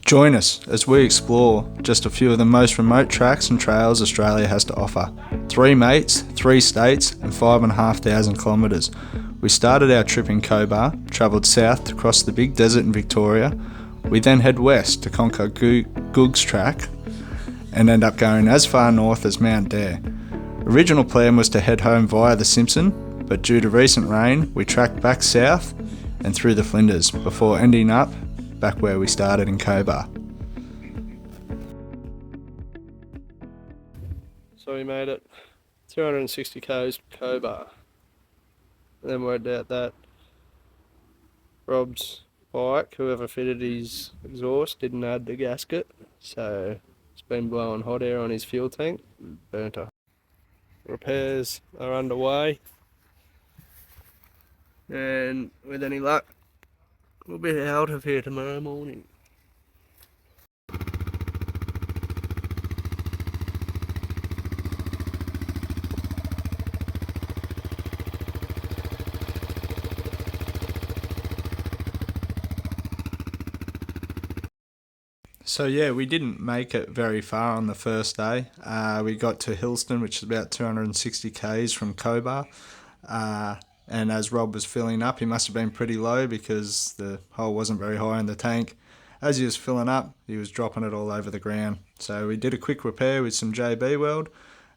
Join us as we explore just a few of the most remote tracks and trails Australia has to offer. 3 mates, 3 states and 5,500 kilometres. We started our trip in Cobar, travelled south to cross the big desert in Victoria. We then head west to Conquered Googs track and end up going as far north as Mount Dare. Original plan was to head home via the Simpson, but due to recent rain we tracked back south and through the Flinders before ending up back where we started in Cobar. So we made it 260 k's to Cobar. And then worked out that Rob's bike, whoever fitted his exhaust, didn't add the gasket, so it's been blowing hot air on his fuel tank, burnt her. Repairs are underway, and with any luck we'll be out of here tomorrow morning. So yeah, we didn't make it very far on the first day. We got to Hillston, which is about 260 k's from Cobar. And as Rob was filling up, he must have been pretty low because the hole wasn't very high in the tank. As he was filling up, he was dropping it all over the ground. So we did a quick repair with some JB weld,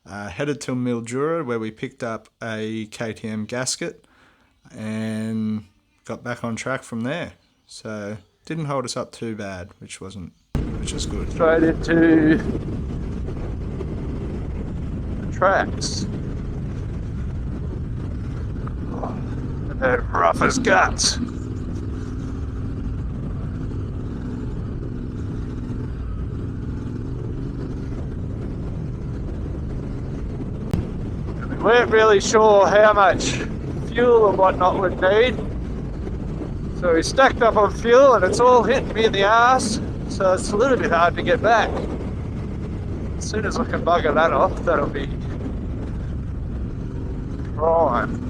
headed to Mildura where we picked up a KTM gasket and got back on track from there. So didn't hold us up too bad, which is good. Straight into the tracks. They're rough as guts. We weren't really sure how much fuel and whatnot we'd need, so we stacked up on fuel and it's all hitting me in the arse, so it's a little bit hard to get back. As soon as I can bugger that off, that'll be prime.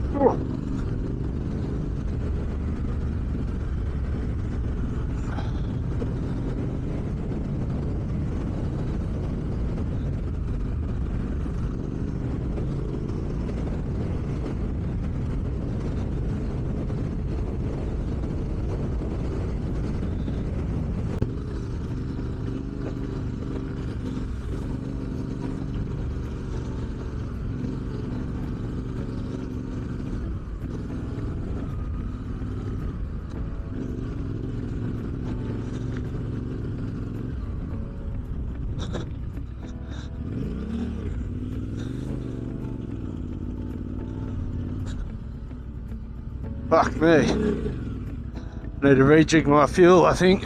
Fuck me. Need to rejig my fuel, I think.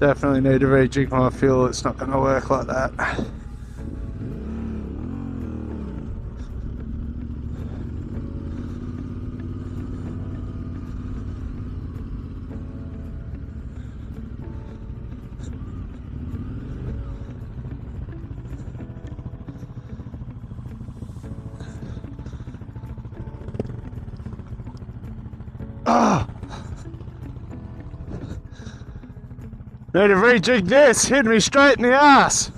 Definitely need to rejig my fuel, it's not going to work like that. Oh. Need to rejig this, hit me straight in the ass.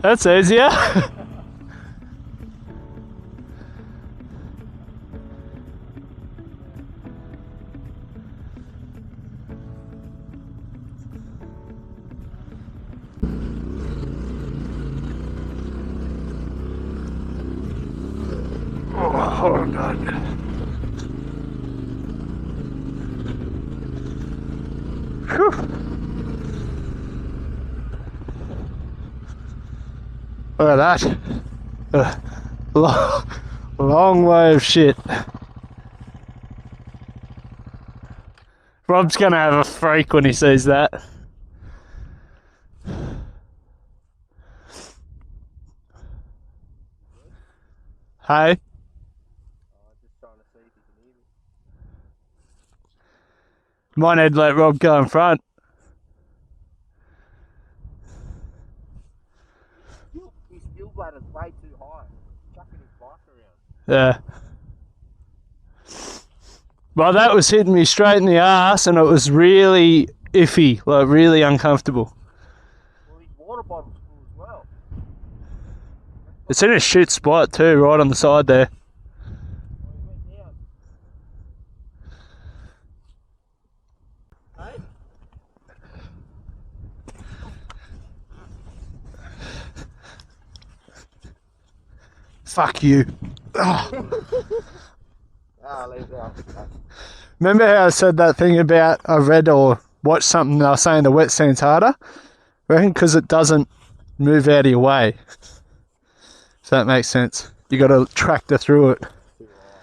That's easier. hold on. Whew. Look at that. Long way of shit. Rob's gonna have a freak when he sees that. Hey? Might need to let Rob go in front. His fuel bladder's way too high. Chucking his bike around. Yeah. Well, that was hitting me straight in the ass, and it was really iffy, like really uncomfortable. Well, his water bottle's full as well. It's in a shit spot too, right on the side there. Well, he went down. Hey? Fuck you. Oh. Ah, leave that. Remember how I said that thing about I read or watched something they were saying the wet sand's harder? I reckon because it doesn't move out of your way. If that makes sense. You got to tractor through it. Too high.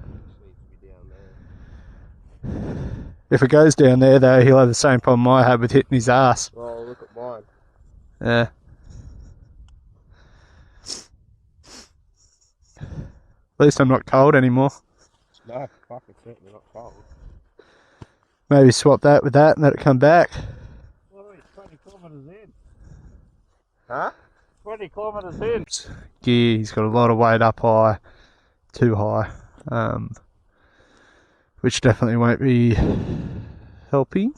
Needs to be down there. If it goes down there though, he'll have the same problem I had with hitting his ass. Oh, look at mine. Yeah. At least I'm not cold anymore. No, fucking certainly not cold. Maybe swap that with that and let it come back. What are we, 20 kilometres in? Huh? 20 kilometres in. Gear, he's got a lot of weight up high, too high, which definitely won't be helping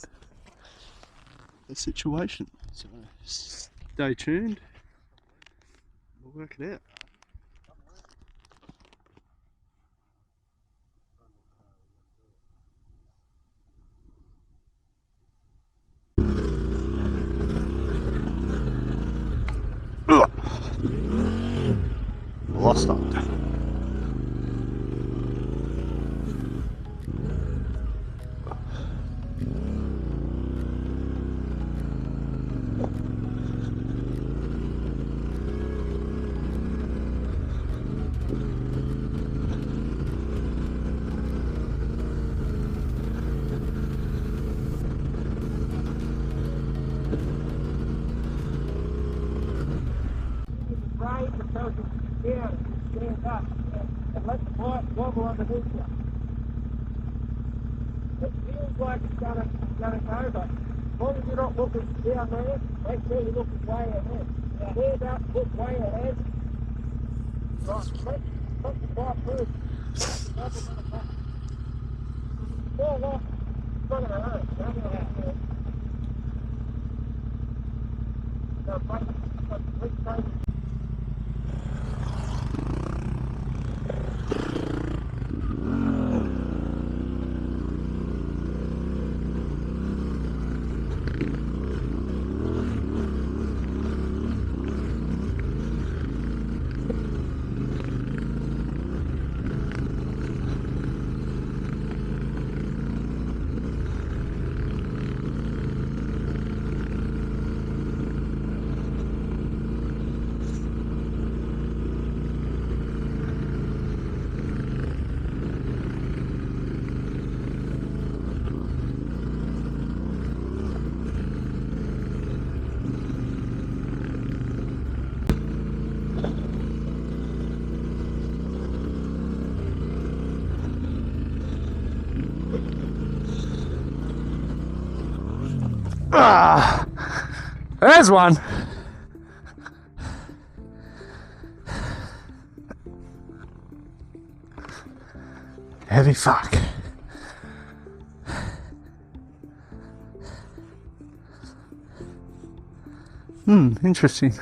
the situation. So stay tuned. We'll work it out. Lost it. Right, and tells you down, stand up, and let the bike wobble underneath you. It feels like it's gonna go, but as long as you're not looking down there, make sure you're looking way ahead. Stand up, look way ahead. Right, let the bike move. Fall off, it's not gonna hurt. It's not gonna hurt. Now, break. Ah, there's one. Heavy fuck. Interesting.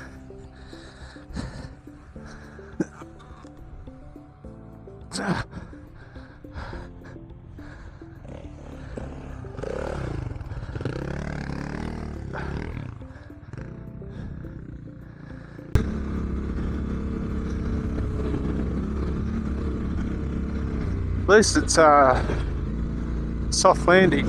At least it's soft landing.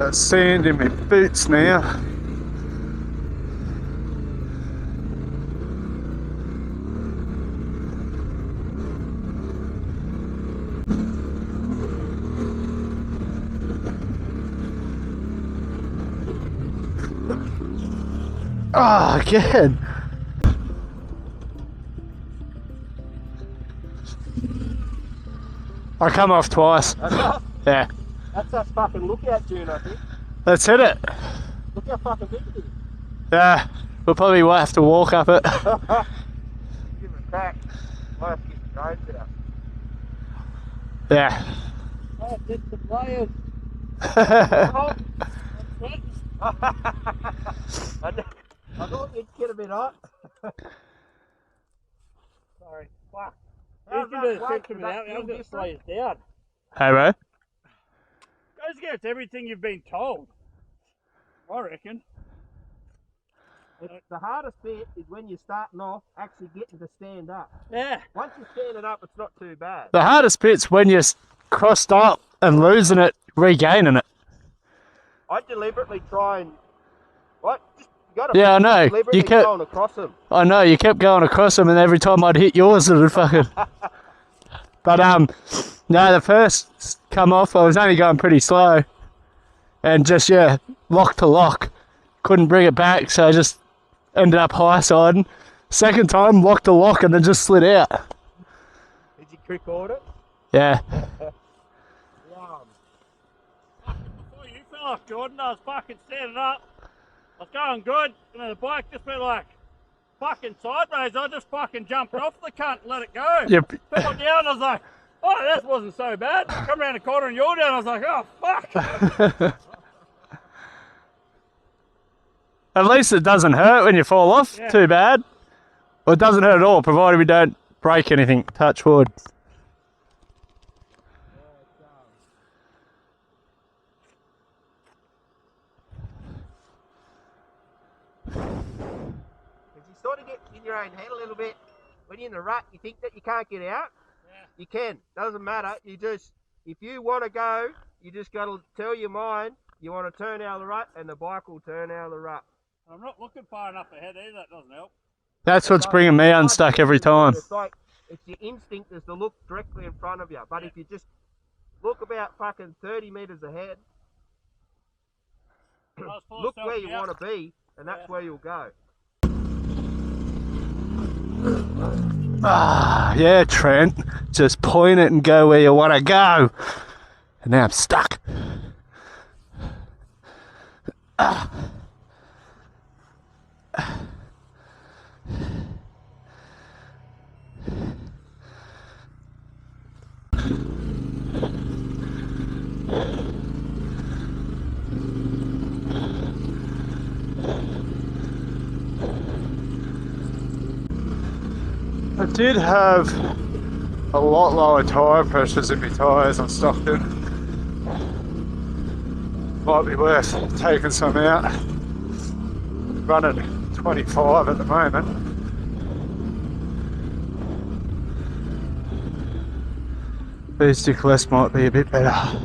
Got sand in my boots now. Oh, again. I come off twice. Yeah. That's that fucking lookout tune, I think. Let's hit it. Look how fucking big it is. Yeah, we'll probably have to walk up it. Give it a crack. Might have to get the drones out. Yeah. Oh, it's the players. I thought you'd get a bit hot. Sorry. Fuck. You can do the section without me. I was going to slow you down. Hey, bro. Goes against everything you've been told, I reckon. The hardest bit is when you're starting off actually getting to stand up. Yeah. Once you're standing up, it's not too bad. The hardest bit's when you're crossed up and losing it, regaining it. I deliberately try and... What? Just, you gotta Yeah, I know. deliberately You kept going across them. I know, you kept going across them and every time I'd hit yours it would fucking... But, no, the first come off, I was only going pretty slow. And just, yeah, lock to lock. Couldn't bring it back, so I just ended up high siding. Second time, lock to lock and then just slid out. Did you quick order? Yeah. Before you fell off, Jordan, I was fucking standing up. I was going good, and then the bike just went like fucking sideways. I just fucking jumped off the cunt and let it go. Yep. Fell down, I was like, oh, that wasn't so bad. Come around the corner and you're down, I was like, oh, fuck. At least it doesn't hurt when you fall off, Yeah. too bad. Well, it doesn't hurt at all, provided we don't break anything. Touch wood. Because you sort of get in your own head a little bit. When you're in the rut, you think that you can't get out. Yeah. You can. Doesn't matter. You just, if you want to go, you just got to tell your mind you want to turn out of the rut, and the bike will turn out of the rut. I'm not looking far enough ahead either, that doesn't help. That's what's bringing me unstuck every time. It's like, it's your instinct is to look directly in front of you. But if you just look about fucking 30 metres ahead, I was full of look where you self-doubt. want to be, and that's where you'll go. Ah, yeah, Trent. Just point it and go where you want to go. And now I'm stuck. I did have a lot lower tyre pressures in my tyres on Stockton. Might be worth taking some out. Running 25 at the moment. These stickless might be a bit better.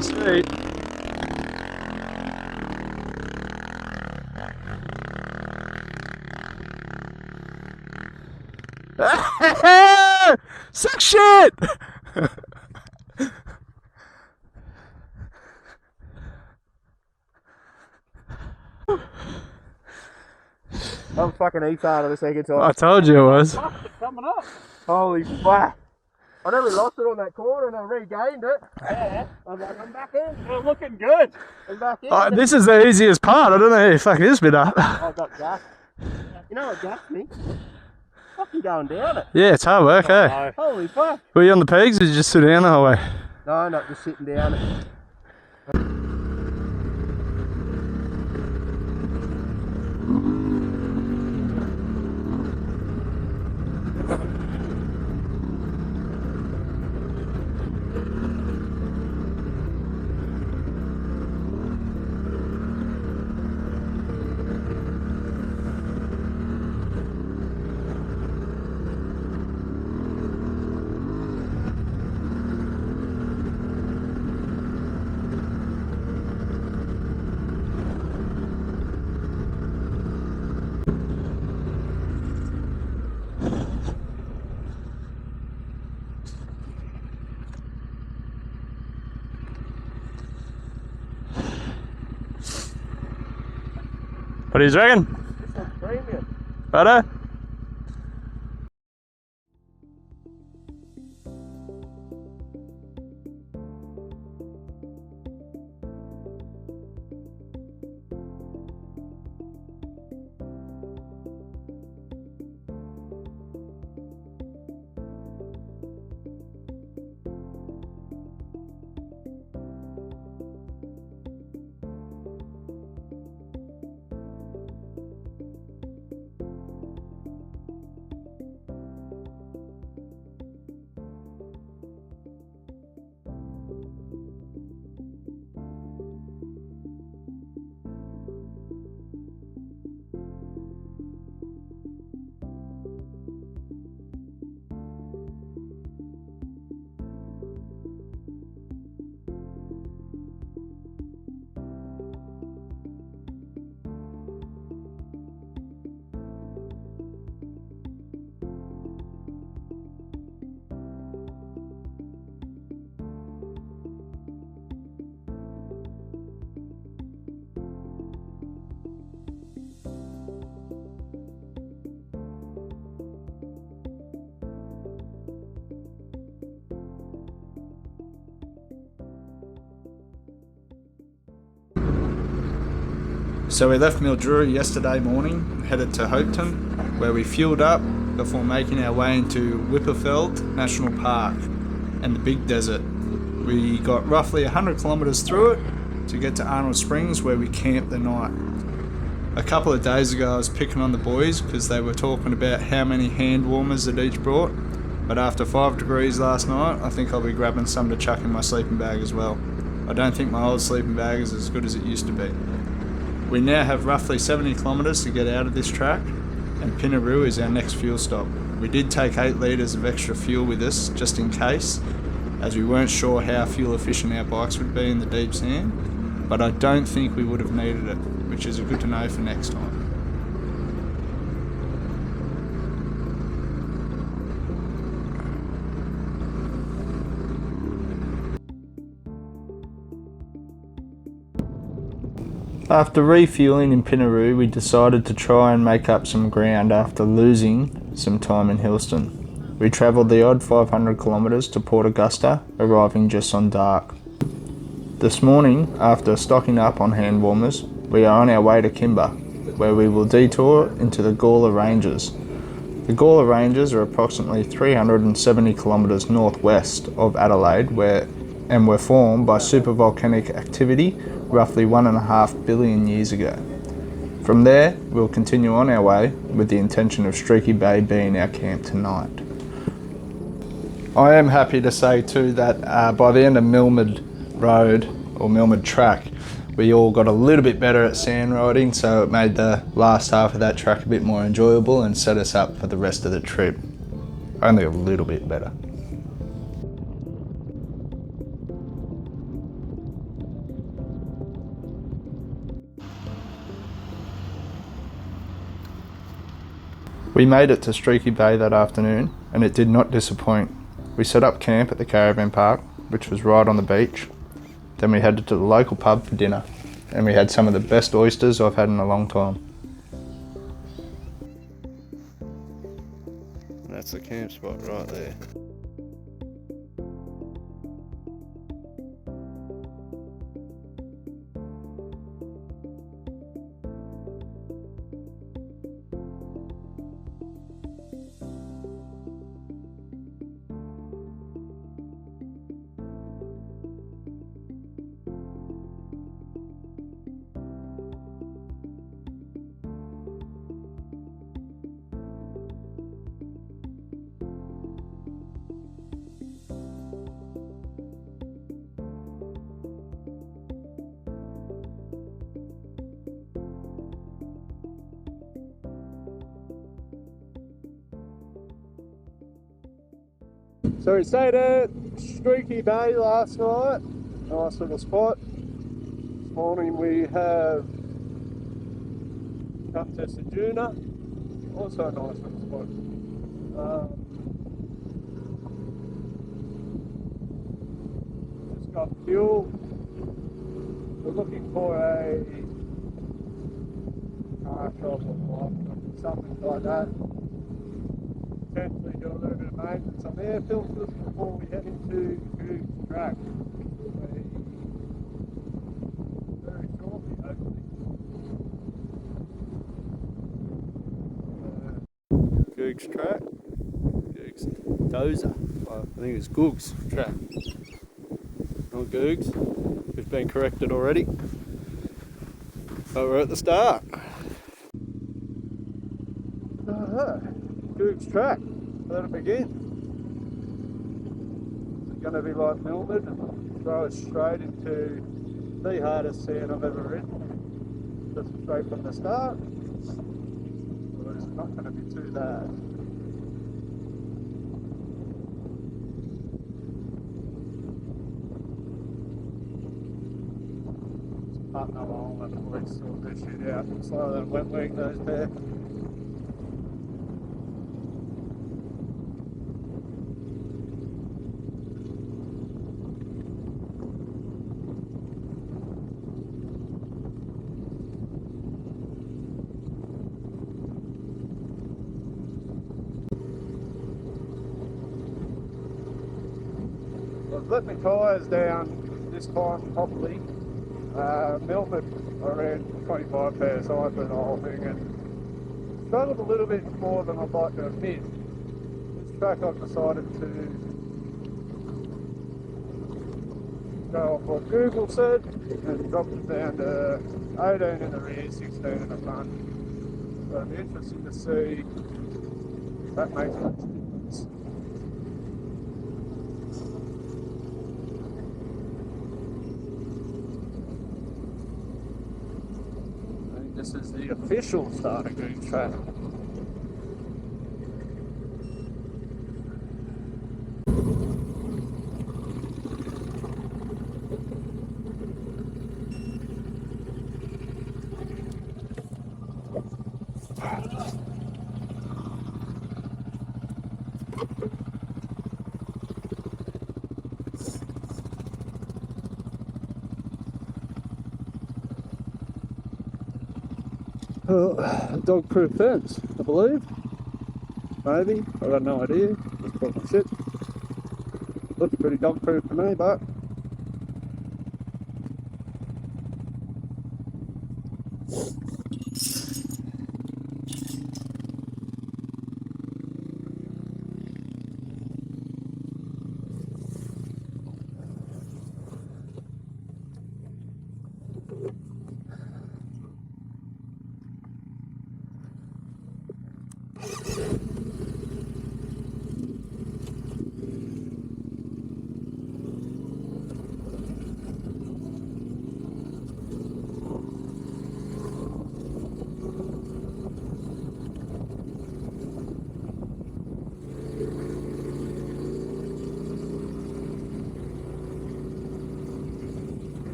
Sweet. Suck shit! I'm fucking E-farted the second time. I told you it was. Fuck, it's coming up. Holy fuck. I nearly lost it on that corner and I regained it. Yeah. I'm like, I'm back in. We're looking good. I'm back in. Oh, this is the easiest part. I don't know how you fuck this bit up. I got gassed. You know what gassed me? Fucking going down it. Yeah, it's hard work, eh? No. Holy fuck. Were you on the pegs or did you just sit down the whole way? No, not just sitting down it. What do you reckon? This one's premium. Righto? So we left Mildura yesterday morning and headed to Hopeton, where we fueled up before making our way into Whipperfeld National Park and the Big Desert. We got roughly 100 kilometres through it to get to Arnold Springs, where we camped the night. A couple of days ago I was picking on the boys because they were talking about how many hand warmers they'd each brought, but after 5 degrees last night I think I'll be grabbing some to chuck in my sleeping bag as well. I don't think my old sleeping bag is as good as it used to be. We now have roughly 70 kilometres to get out of this track, and Pinnaroo is our next fuel stop. We did take 8 litres of extra fuel with us just in case, as we weren't sure how fuel efficient our bikes would be in the deep sand, but I don't think we would have needed it, which is good to know for next time. After refueling in Pinnaroo, we decided to try and make up some ground after losing some time in Hillston. We travelled the odd 500 kilometres to Port Augusta, arriving just on dark. This morning, after stocking up on hand warmers, we are on our way to Kimber, where we will detour into the Gawler Ranges. The Gawler Ranges are approximately 370 kilometres northwest of Adelaide, and were formed by supervolcanic activity roughly 1.5 billion years ago. From there, we'll continue on our way with the intention of Streaky Bay being our camp tonight. I am happy to say too that by the end of Milmed Road, or Milmed Track, we all got a little bit better at sand riding, so it made the last half of that track a bit more enjoyable and set us up for the rest of the trip. Only a little bit better. We made it to Streaky Bay that afternoon, and it did not disappoint. We set up camp at the caravan park, which was right on the beach. Then we headed to the local pub for dinner, and we had some of the best oysters I've had in a long time. And that's the camp spot right there. So we stayed at Streaky Bay last night, nice little spot. This morning we have come to Sajuna, also a nice little spot. Just got fuel. We're looking for a car shop or something like that. Potentially do a little bit of maintenance on air filters before we head into Googs track. Very shortly, hopefully. Googs track. Googs Dozer. Well, I think it's Googs track. Not Googs. We've been corrected already. But we're at the start. Googs track. Let it begin. It's going to be like Milmed and throw us straight into the hardest sand I've ever ridden. Just straight from the start. So it's not going to be too bad. Just putting along and the police sort this shit out. Slow that wet wing goes there. I've let my tyres down this time properly. Milmed, I ran 25 pairs high for the whole thing and struggled a little bit more than I'd like to admit. This track I've decided to go off what Google said and dropped it down to 18 in the rear, 16 in the front. So it'll be interesting to see if that makes much difference. This is the official start of Googs track. Dog-proof fence, I believe. Maybe. I've got no idea. Just put my shit. Looks pretty dog-proof to me, but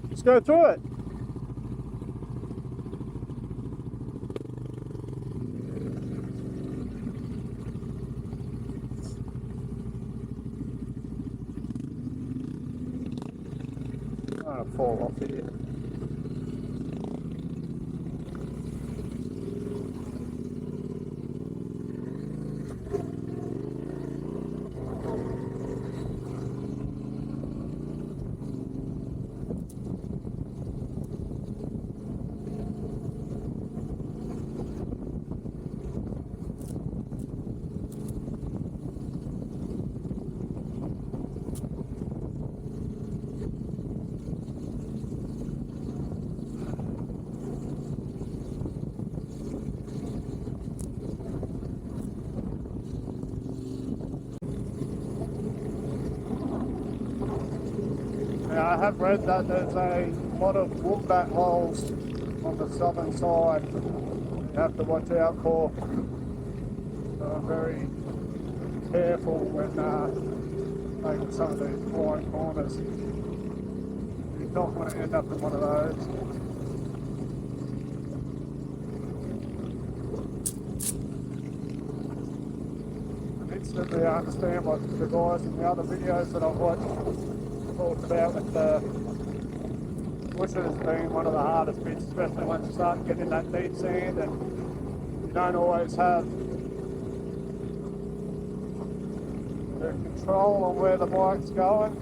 let's go through it. to fall off here. Now, I have read that there's a lot of wombat holes on the southern side you have to watch out for. So I'm very careful when making some of these blind corners. You don't want to end up in one of those. Instantly I understand what the guys in the other videos that I've watched talked about with the bushes being one of the hardest bits, especially when you start getting that deep sand and you don't always have the control on where the bike's going.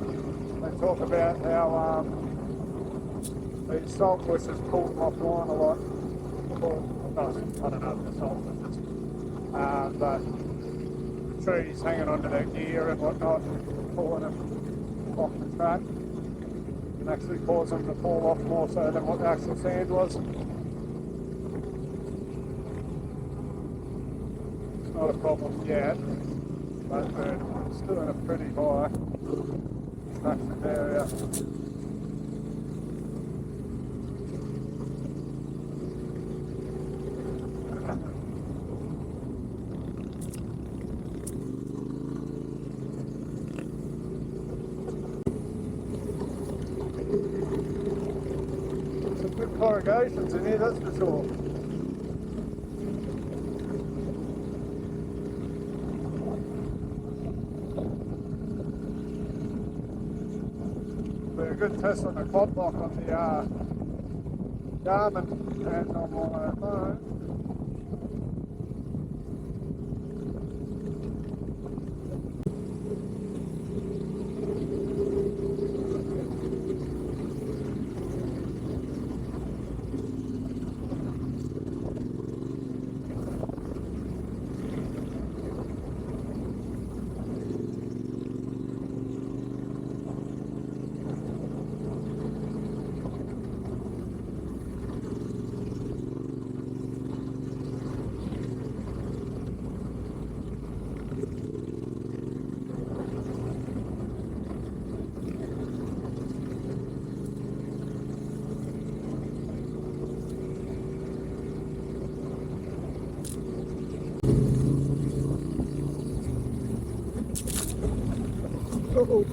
They talk about how these salt bushes pull them offline a lot. I don't know if they're salt bushes, but trees hanging onto their gear and whatnot, pulling them off the track and actually cause them to fall off more so than what the actual sand was. It's not a problem yet, but we're still in a pretty high traction area. Corrugations in here, that's for sure. Be a good test on the quad lock on the Garmin and on my phone. Uh-oh.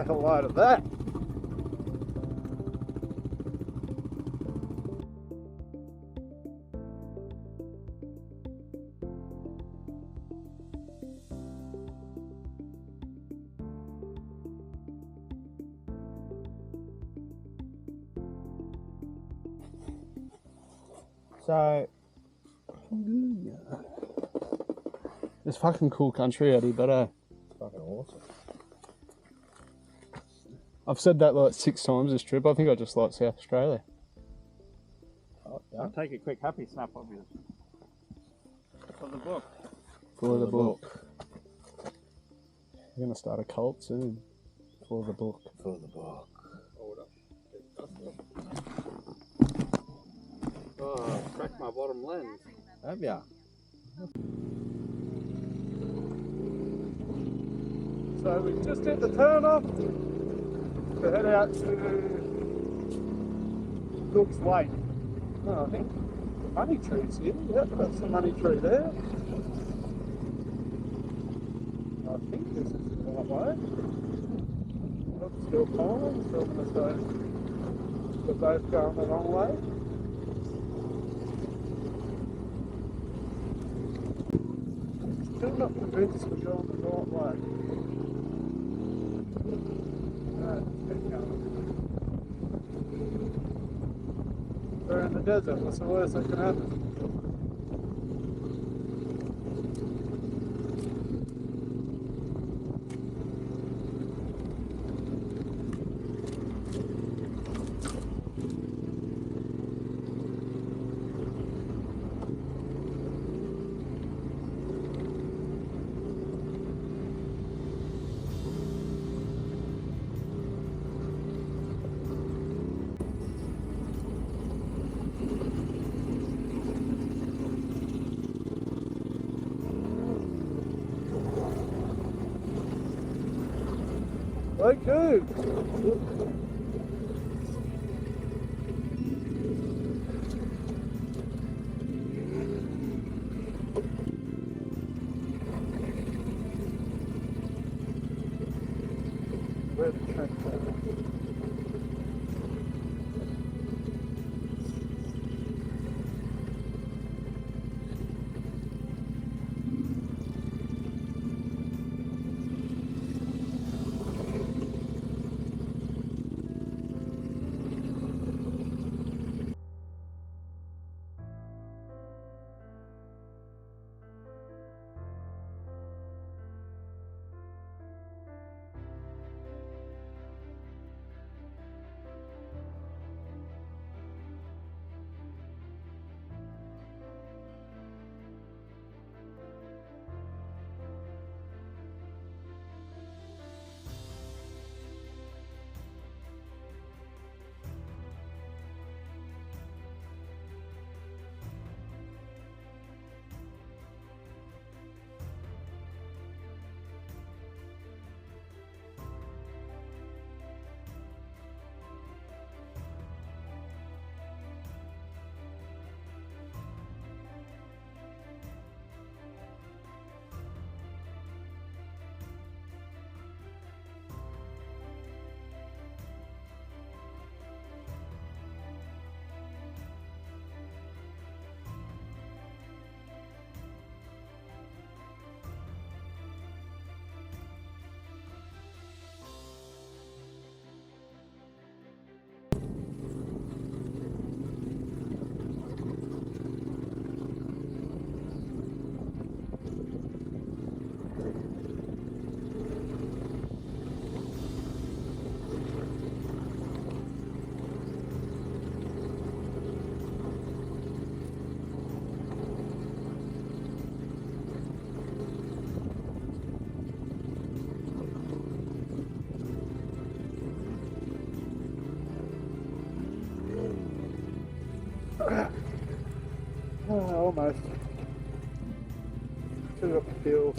A lot of that. So, it's fucking cool country out here, but It's fucking awesome. I've said that like 6 times this trip. I think I just like South Australia. Oh, yeah. I'll take a quick happy snap of you. For the book. For the book. We're going to start a cult soon. For the book. For the book. Oh, cracked my bottom lens. Have ya? So we just hit the turn off to head out to Googs Lake. Oh, I think the money tree's here. Yep, that's the money tree there. I think this is the right way. Oops, still fine. Still going to say we're both going the wrong way. Still not convinced we're going the right way. Keep going. We're in the desert. What's the worst that can happen? Conquered Googs. Where the train goes. Almost. Still got the fuel.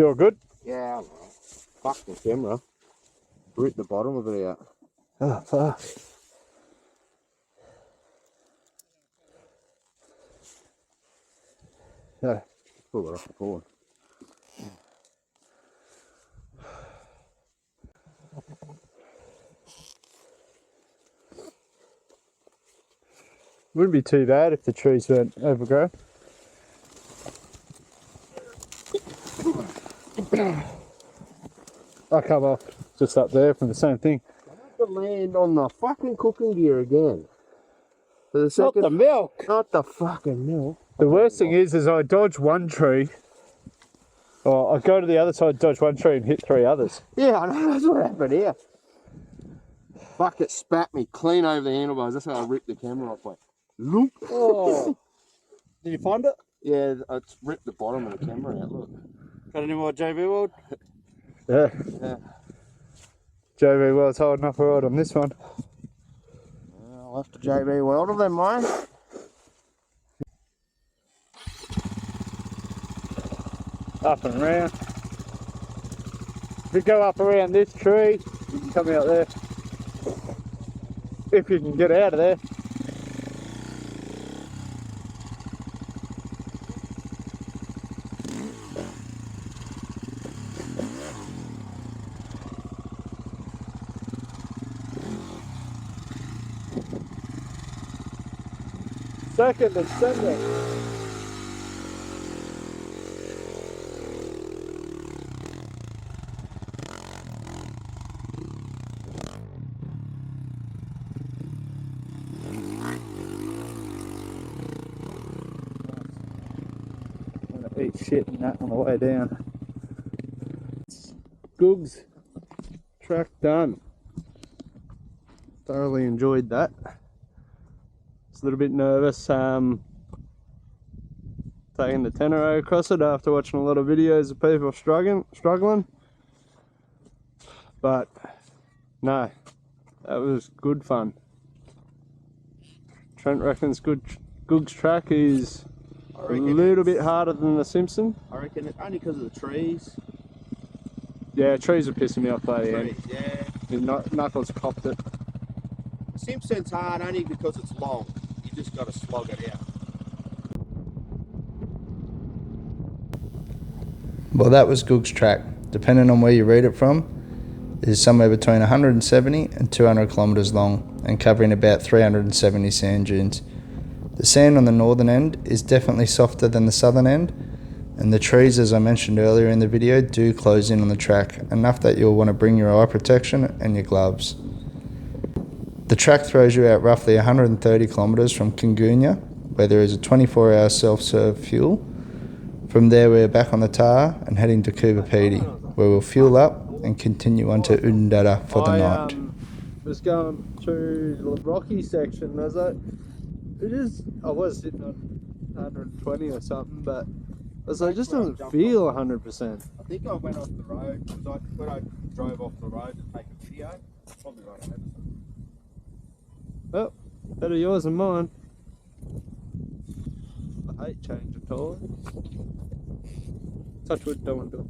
Feel good? Yeah, fuck the camera. Rip the bottom of it out. Oh, fuck. Yeah. Pull it off the board. Wouldn't be too bad if the trees weren't overgrown. I come off just up there from the same thing. I have to land on the fucking cooking gear again. For the Not second. the milk. Not the fucking milk. The worst thing is I dodge one tree. Or I go to the other side, dodge one tree and hit 3 others. Yeah, I know, that's what happened here. Fuck, it spat me clean over the handlebars. That's how I ripped the camera off. Like, loop. Oh. Did you find it? Yeah, it's ripped the bottom of the camera out, look. Got any more JB World? Yeah. JB World's holding up alright on this one. I'll have to JB Welder then, mate. Up and around. If you go up around this tree, you can come out there. If you can get out of there. Second and Sunday. Eat shit and that on the way down. Googs track done. Thoroughly enjoyed that. It's a little bit nervous taking the tenero across it after watching a lot of videos of people struggling. But no, that was good fun. Trent reckons Googs track is a little bit harder than the Simpson. I reckon it's only because of the trees. Yeah, trees are pissing me off by the end. Yeah. The Knuckles copped it. Simpson's hard only because it's long. You just got to slog it out. Well, that was Googs track. Depending on where you read it from, is somewhere between 170 and 200 kilometres long and covering about 370 sand dunes. The sand on the northern end is definitely softer than the southern end, and the trees, as I mentioned earlier in the video, do close in on the track, enough that you'll want to bring your eye protection and your gloves. The track throws you out roughly 130 kilometres from Conquered, where there is a 24-hour self-serve fuel. From there we're back on the tar and heading to Coopapedi, where we'll fuel up and continue on to Oodnadatta for the night. Was going through the rocky section, I was sitting on 120 or something, but I was like, it just doesn't feel 100%. I think I went off the road because when I drove off the road to take a video, probably right ahead. Well, better yours than mine. I hate changing tires. Touch wood, don't want to do it.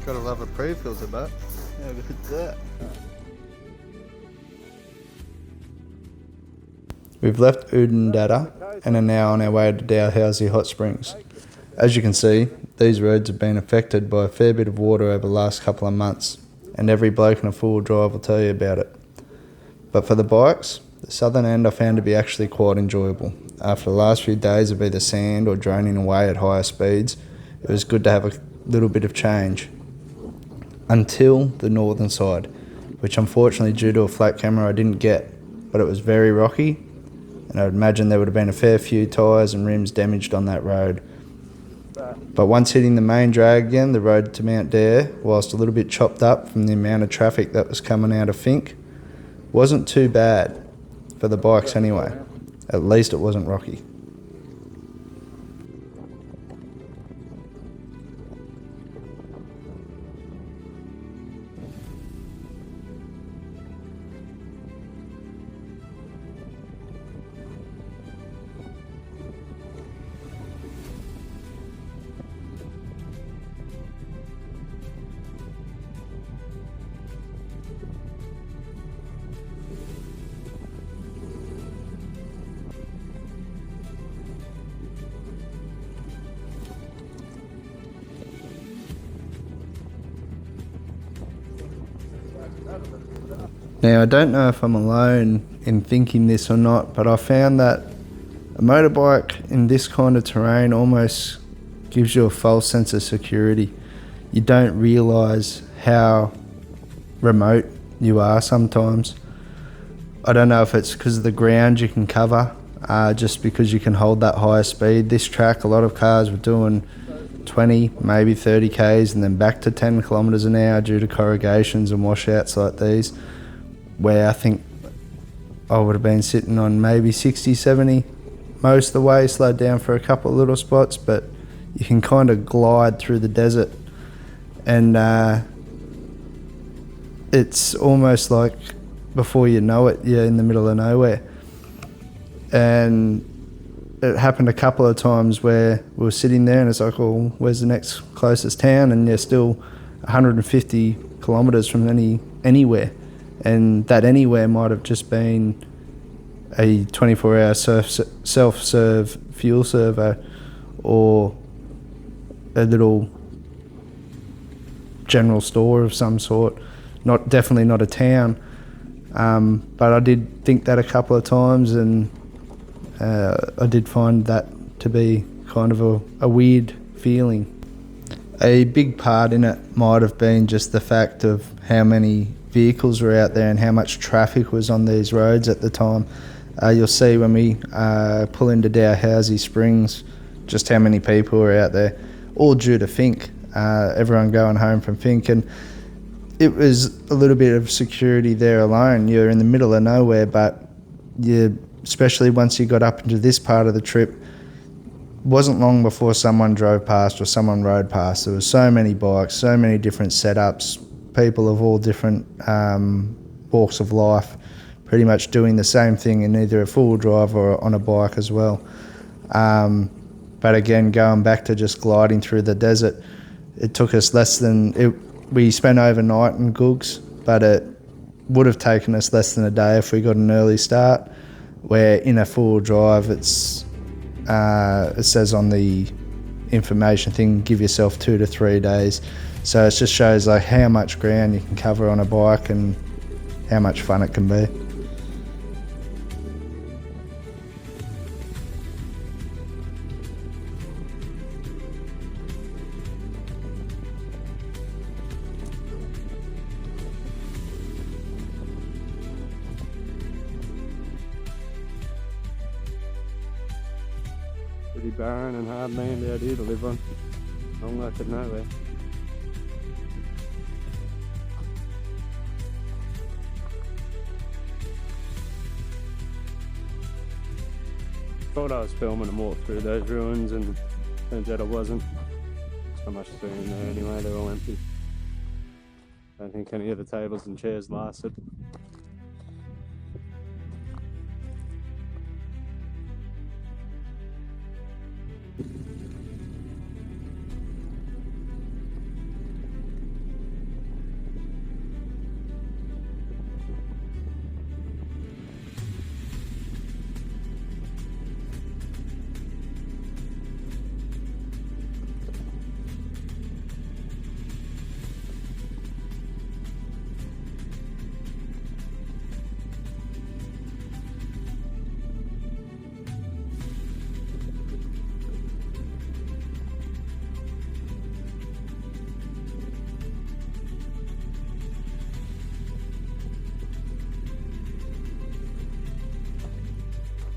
Gotta love a pre-filter, but yeah, look at that. We've left Oodnadatta and are now on our way to Dalhousie Hot Springs. As you can see, these roads have been affected by a fair bit of water over the last couple of months, and every bloke in a four-wheel drive will tell you about it. But for the bikes, the southern end I found to be actually quite enjoyable. After the last few days of either sand or droning away at higher speeds, it was good to have a little bit of change. Until the northern side, which unfortunately due to a flat camera I didn't get, but it was very rocky, and I would imagine there would have been a fair few tyres and rims damaged on that road. But once hitting the main drag again, the road to Mount Dare, whilst a little bit chopped up from the amount of traffic that was coming out of Fink, wasn't too bad for the bikes anyway. At least it wasn't rocky. Now, I don't know if I'm alone in thinking this or not, but I found that a motorbike in this kind of terrain almost gives you a false sense of security. You don't realise how remote you are sometimes. I don't know if it's because of the ground you can cover, just because you can hold that higher speed. This track, a lot of cars were doing 20, maybe 30 Ks and then back to 10 kilometres an hour due to corrugations and washouts like these, where I think I would have been sitting on maybe 60, 70 most of the way, slowed down for a couple of little spots, but you can kind of glide through the desert, and it's almost like before you know it, you're in the middle of nowhere. And it happened a couple of times where we were sitting there and it's like, well, where's the next closest town? And you're still 150 kilometres from anywhere. And that anywhere might have just been a 24-hour self-serve fuel servo or a little general store of some sort. Definitely not a town. But I did think that a couple of times, and I did find that to be kind of a weird feeling. A big part in it might have been just the fact of how many vehicles were out there and how much traffic was on these roads at the time. You'll see when we pull into Dalhousie Springs just how many people were out there, all due to Fink, everyone going home from Fink. And it was a little bit of security there alone. You're in the middle of nowhere, but especially once you got up into this part of the trip, wasn't long before someone drove past or someone rode past. There was so many bikes, so many different setups, people of all different walks of life, pretty much doing the same thing in either a full drive or on a bike as well. But again, going back to just gliding through the desert, it took us we spent overnight in Googs, but it would have taken us less than a day if we got an early start, where in a full drive it says on the information thing, give yourself 2 to 3 days. So it just shows like how much ground you can cover on a bike and how much fun it can be. Pretty barren and hard land out here to live on. Long like it nowhere. Thought I was filming a walk through those ruins, and turns out I wasn't. So much to in there anyway, they're all empty. I don't think any of the tables and chairs lasted.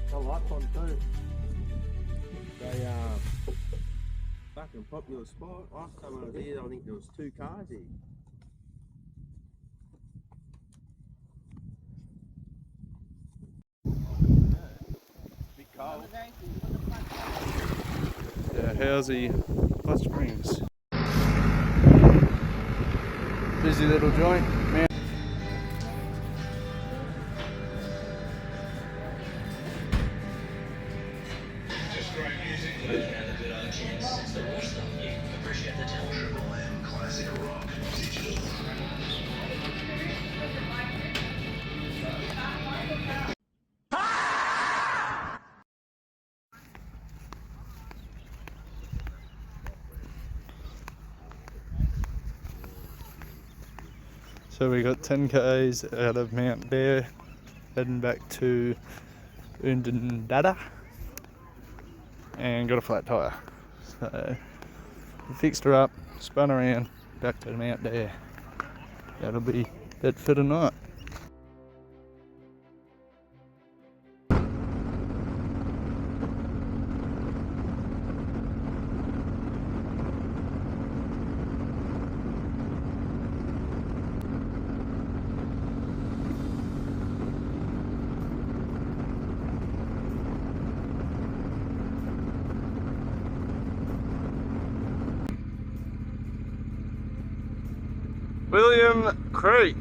The lights on too. They A popular spot. Last time I was here, I think there was 2 cars here. Bit cold. Yeah, Housey, Hot Springs. Busy little joint, man. So we got 10 k's out of Mount Bear, heading back to oodnadatta, and got a flat tyre. So we fixed her up, spun around, back to Mount Bear. That'll be it for tonight. William Creek.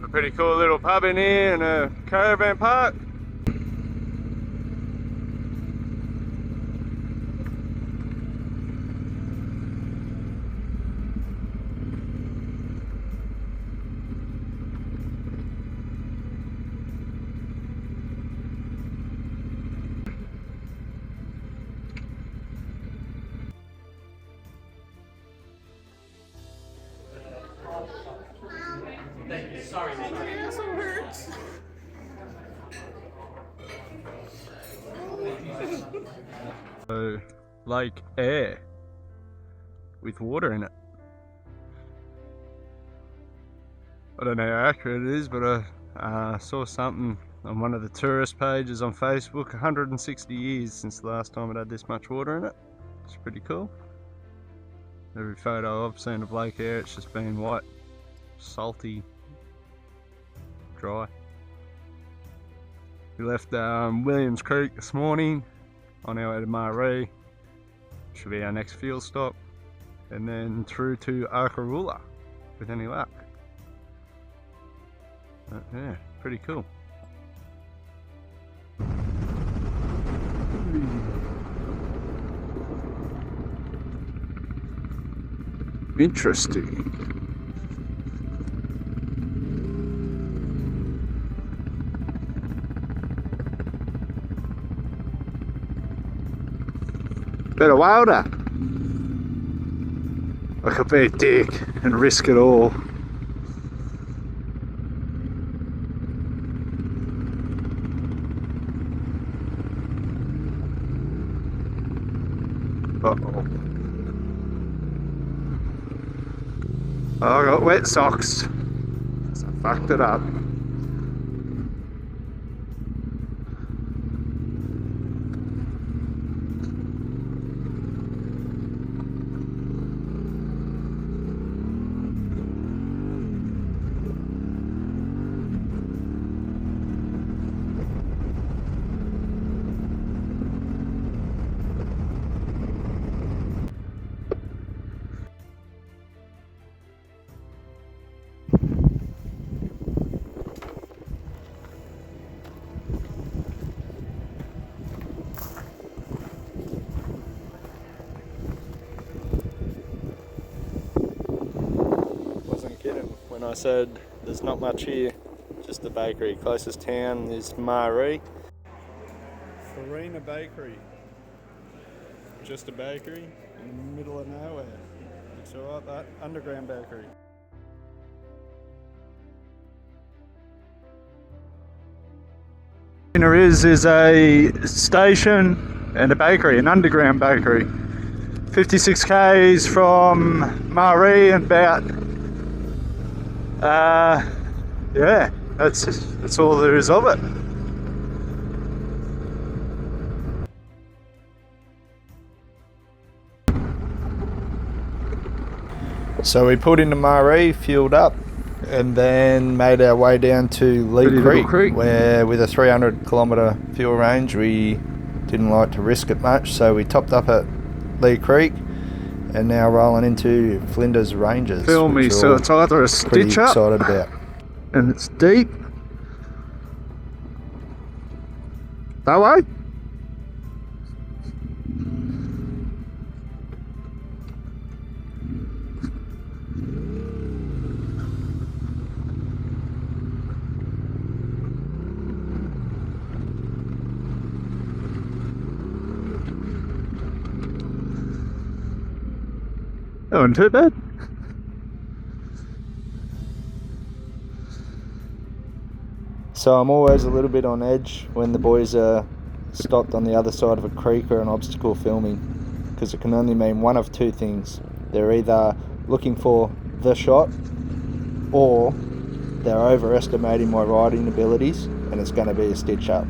A pretty cool little pub in here and a caravan park. So, Lake Air with water in it. I don't know how accurate it is, but I saw something on one of the tourist pages on Facebook. 160 years since the last time it had this much water in it. It's pretty cool. Every photo I've seen of Lake Air, it's just been white, salty, dry. We left Williams Creek this morning on our way to Maree, should be our next fuel stop, and then through to Arkaroola with any luck. But yeah, pretty cool. Interesting. Bit of wilder. I could be a dick and risk it all. Uh-oh. Oh, I got wet socks. So I fucked it up. I said there's not much here, just the bakery. Closest town is Maree. Farina Bakery. Just a bakery in the middle of nowhere. It's alright, that underground bakery. There is a station and a bakery, an underground bakery. 56 k's from Maree and about yeah, that's all there is of it. So we pulled into Maree, fueled up, and then made our way down to Lee Creek, where with a 300 kilometre fuel range we didn't like to risk it much, so we topped up at Lee Creek and now rolling into Flinders Ranges. Feel me, so it's either a stitch up excited about. and it's deep. That way? That wasn't too bad. So I'm always a little bit on edge when the boys are stopped on the other side of a creek or an obstacle filming, because it can only mean one of two things. They're either looking for the shot or they're overestimating my riding abilities and it's going to be a stitch up.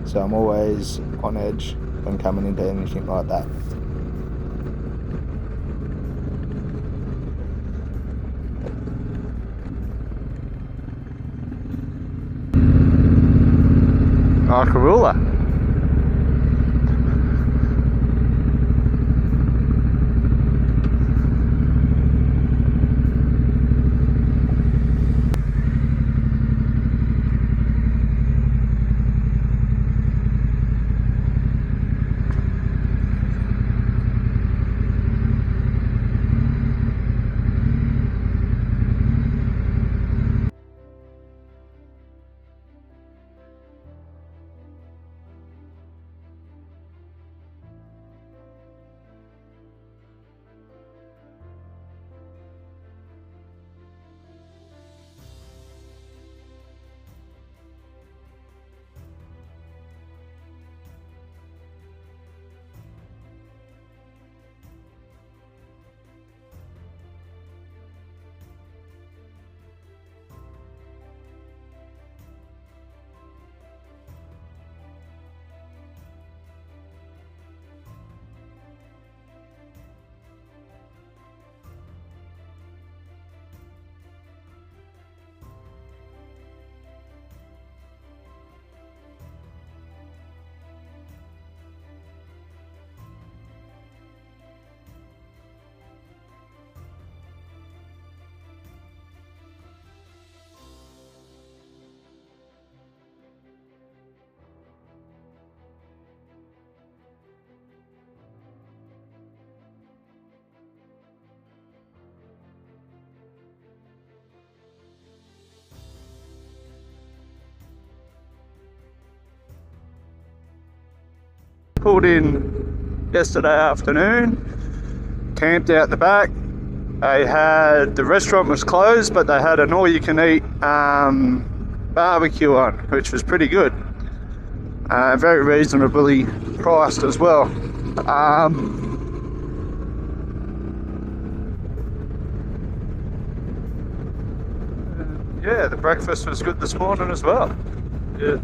So I'm always on edge when coming into anything like that. Karula. Pulled in yesterday afternoon, camped out the back. They had, the restaurant was closed, but they had an all-you-can-eat barbecue on, which was pretty good. Very reasonably priced as well. Yeah, the breakfast was good this morning as well. Yeah.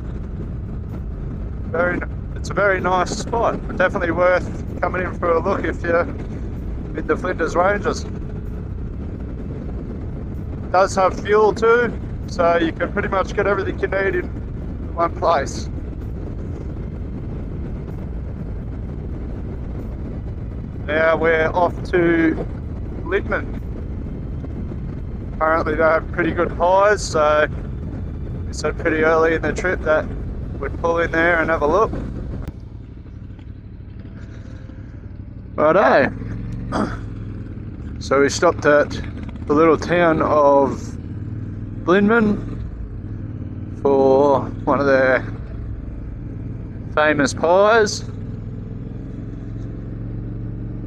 It's a very nice spot. Definitely worth coming in for a look if you're in the Flinders Ranges. It does have fuel too, so you can pretty much get everything you need in one place. Now we're off to Milmed. Apparently they have pretty good highs, so we said pretty early in the trip that we'd pull in there and have a look. Righto. So we stopped at the little town of Milmed for one of their famous pies.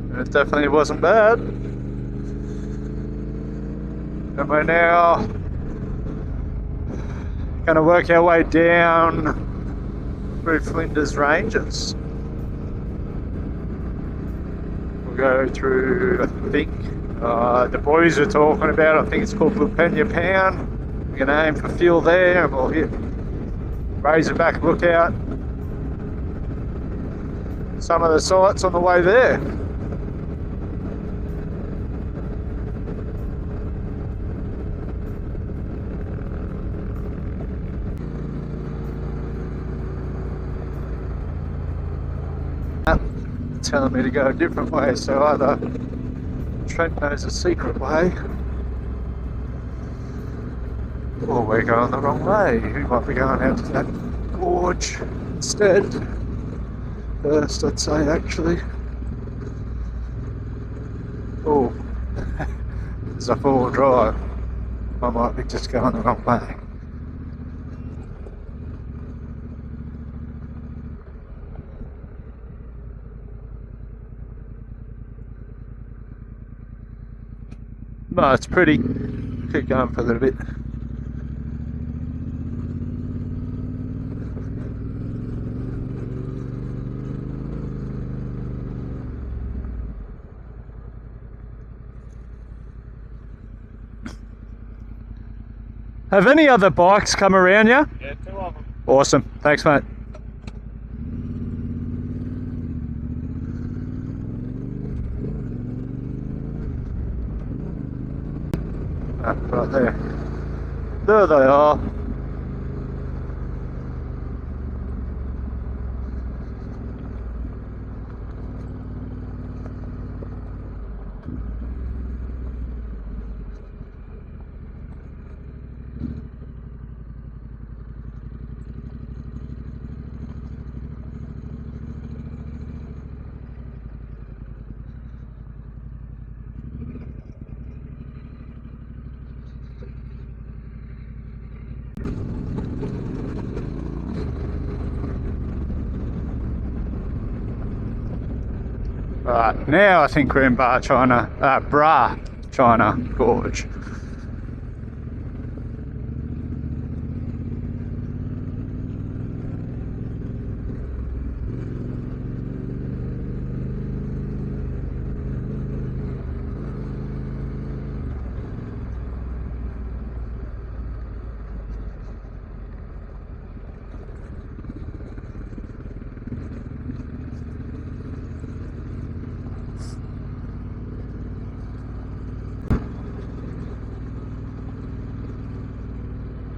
And it definitely wasn't bad. And we're now going to work our way down through Flinders Ranges. We'll go through, I think, the boys are talking about, I think it's called Blupenia Pound. We're going to aim for fuel there and we'll hit Razorback Lookout. Some of the sights on the way there. telling me to go a different way, so either Trent knows a secret way, or we're going the wrong way. We might be going out to that gorge instead. First, I'd say, actually. Oh, there's a four-wheel drive. I might be just going the wrong way. No, it's pretty. Keep going for a little bit. Have any other bikes come around you? Yeah, 2 of them. Awesome. Thanks, mate. Right there. There they are. Right, now I think we're in Bra China Gorge.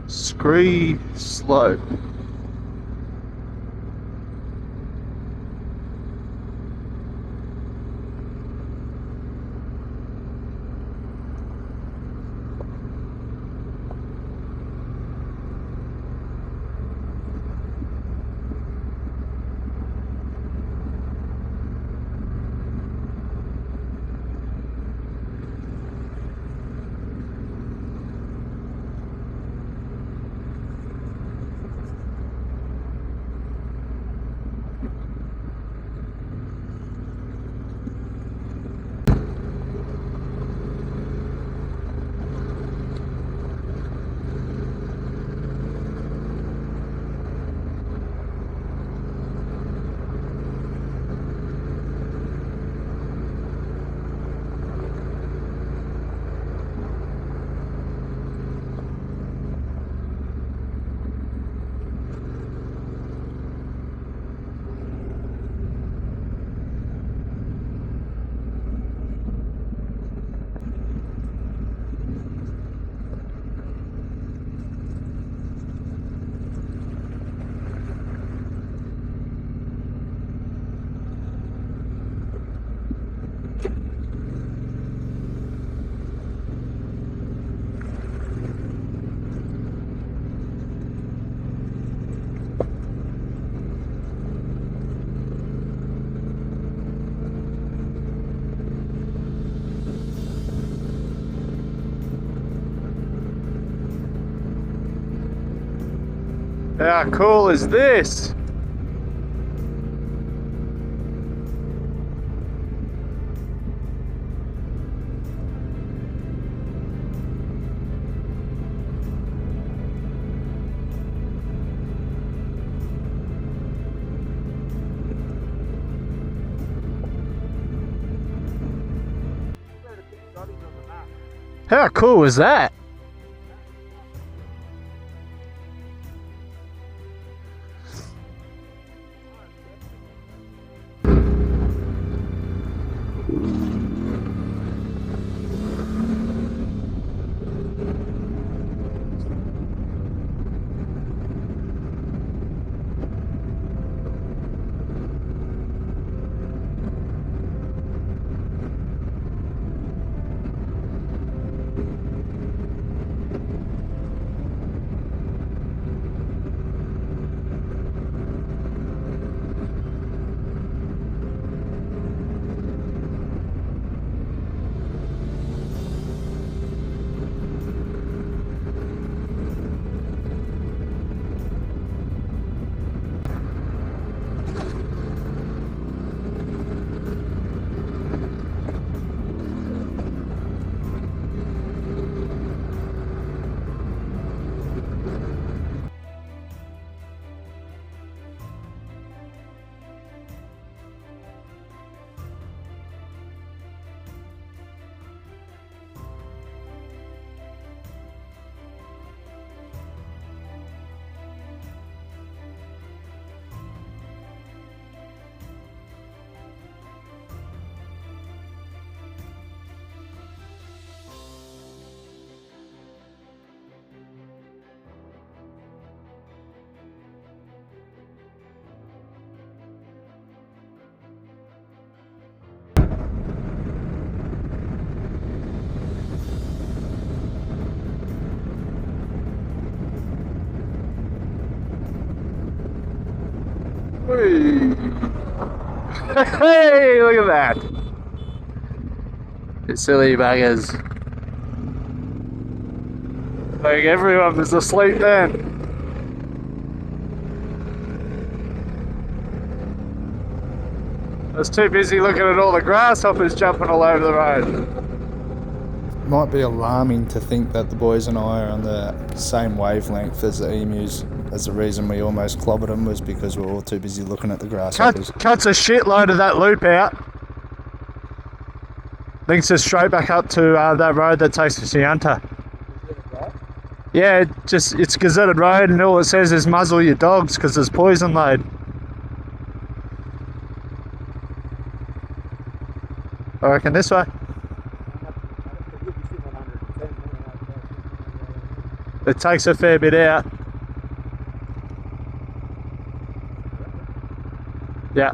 Scree Slope. How cool is this? How cool is that? Whee. Hey, look at that. You silly buggers. Like everyone was asleep then. I was too busy looking at all the grasshoppers jumping all over the road. Might be alarming to think that the boys and I are on the same wavelength as the emus, as the reason we almost clobbered them was because we were all too busy looking at the grasshoppers. Cuts a shitload of that loop out. Links us straight back up to that road that takes us to Yunta. Yeah, it's gazetted road, and all it says is muzzle your dogs because there's poison load. I reckon this way. It takes a fair bit out. Yeah.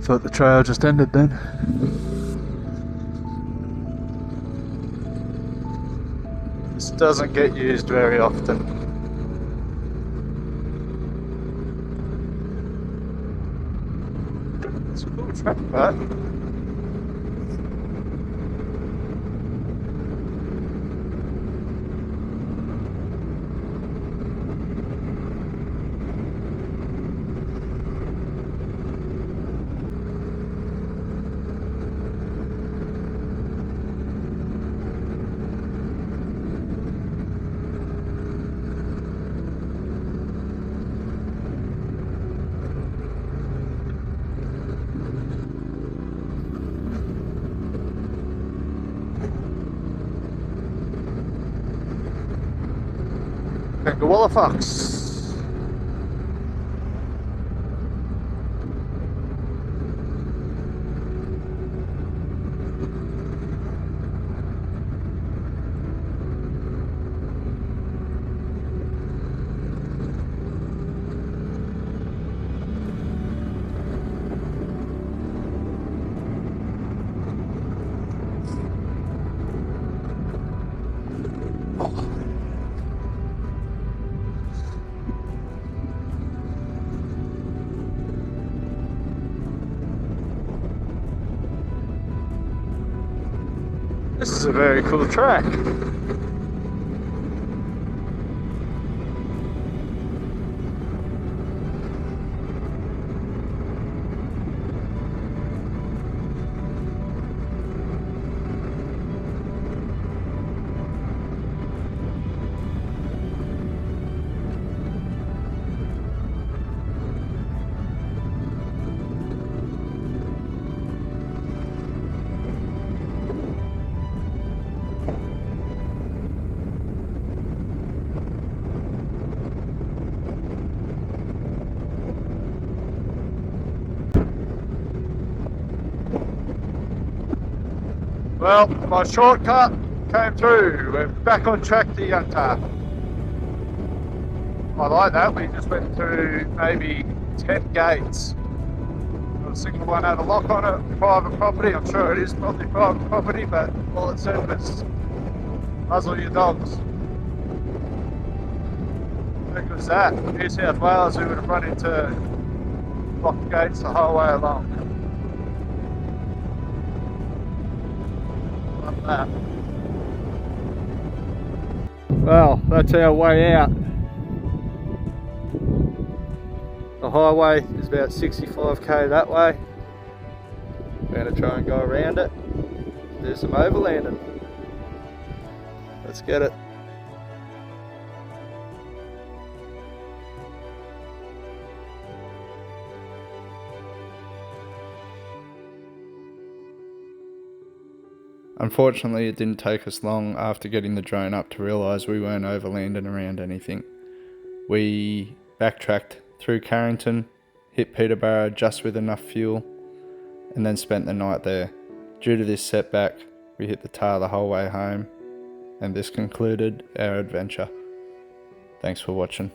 Thought the trail just ended then. This doesn't get used very often. It's a cool track, right? Koala fox. This is a very cool track. Well, my shortcut came through. We're back on track to Yunta. I like that. We just went through maybe 10 gates. Not a single one had a lock on it. Private property. I'm sure it is probably private property, but all it said was muzzle your dogs. How good was that? New South Wales, we would have run into locked gates the whole way along. That. Well, that's our way out. The highway is about 65k that way. We're going to try and go around it, do some overlanding. Let's get it. Unfortunately, it didn't take us long after getting the drone up to realise we weren't overlanding around anything. We backtracked through Carrington, hit Peterborough just with enough fuel, and then spent the night there. Due to this setback, we hit the tar the whole way home, and this concluded our adventure. Thanks for watching.